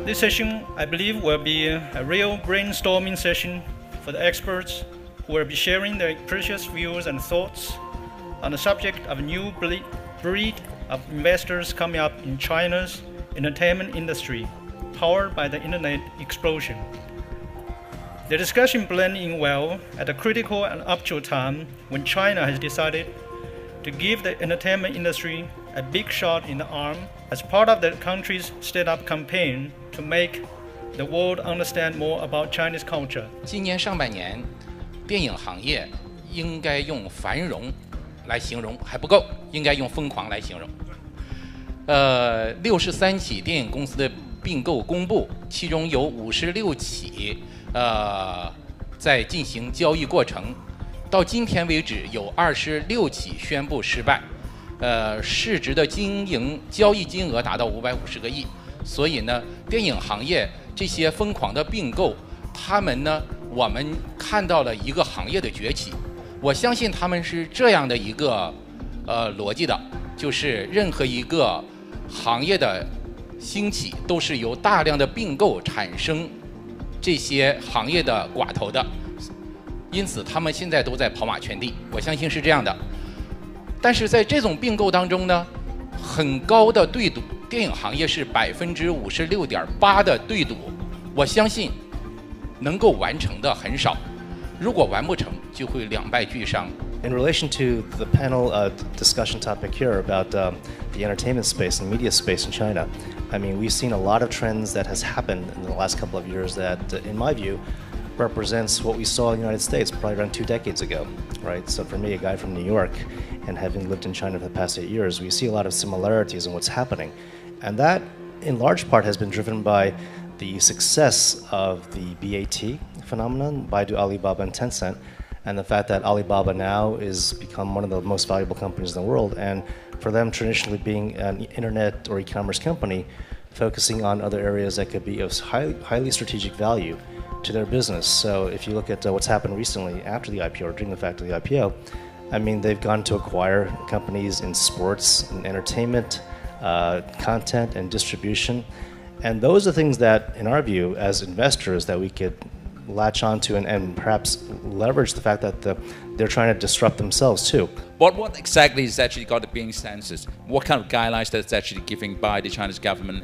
This session, I believe, will be a real brainstorming session for the experts who will be sharing their precious views and thoughts on the subject of a new breed of investors coming up in China's entertainment industry, powered by the internet explosion. The discussion blends in well at a critical and opportune time when China has decided to give the entertainment industry a big shot in the arm as part of the country's stand-up campaign to make the world understand more about Chinese culture. 今年上半年，电影行业应该用繁荣来形容还不够，应该用疯狂来形容。63起电影公司的并购公布，其中有56起在进行交易过程，到今天为止有26起宣布失败，市值的交易金额达到550个亿。所以呢，电影行业这些疯狂的并购，他们呢，我们看到了一个行业的崛起。我相信他们是这样的一个逻辑的，就是任何一个行业的兴起都是由大量的并购产生这些行业的寡头的，因此他们现在都在跑马圈地，我相信是这样的。但是在这种并购当中呢，很高的对赌，电影行业是56.8%的对赌，我相信能够完成的很少，如果完不成，就会两败俱伤。In relation to the panel discussion topic here about the entertainment space and media space in China, I mean, we've seen a lot of trends that has happened in the last couple of years that, in my view, represents what we saw in the United States probably around 2 decades ago, right? So for me, a guy from New York, and having lived in China for the past 8 years, we see a lot of similarities in what's happening. And that, in large part, has been driven by the success of the BAT phenomenon, Baidu, Alibaba, and Tencent, and the fact that Alibaba now is become one of the most valuable companies in the world, and for them traditionally being an internet or e-commerce company, focusing on other areas that could be of highly strategic value to their business. So if you look at what's happened recently after the IPO or during the fact of the IPO, I mean, they've gone to acquire companies in sports and entertainment, content and distribution. And those are things that, in our view, as investors, that we could latch onto and perhaps leverage the fact that they're trying to disrupt themselves too. What exactly is actually got to be in census? What kind of guidelines that's actually given by the Chinese government?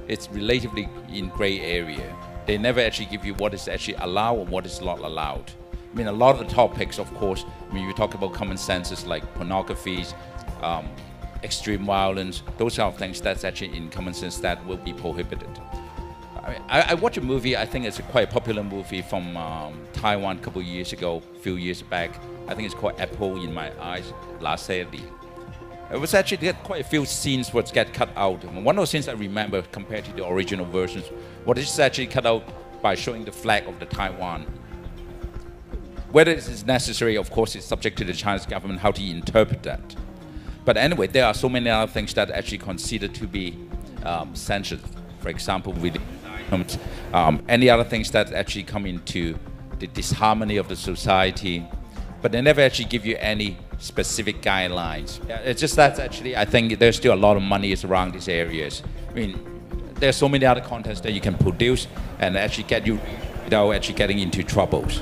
It's relatively in gray area. They never actually give you what is actually allowed and what is not allowed. I mean, a lot of the topics, of course, I mean, you talk about common senses like pornography, extreme violence, those are things that's actually in common sense that will be prohibited. I watched a movie, I think it's a quite popular movie from Taiwan a couple of years ago, a few years back. I think it's called Apple in My Eyes, last Saturday. It was actually quite a few scenes which get cut out. One of the scenes I remember compared to the original versions, what is actually cut out by showing the flag of the Taiwan. Whether it is necessary, of course, it's subject to the Chinese government how to interpret that. But anyway, there are so many other things that are actually considered to be censored. For example, with any other things that actually come into the disharmony of the society, but they never actually give you any specific guidelines. It's just that actually I think there's still a lot of money around these areas. I mean, there's so many other contents that you can produce and actually get you without actually getting into troubles.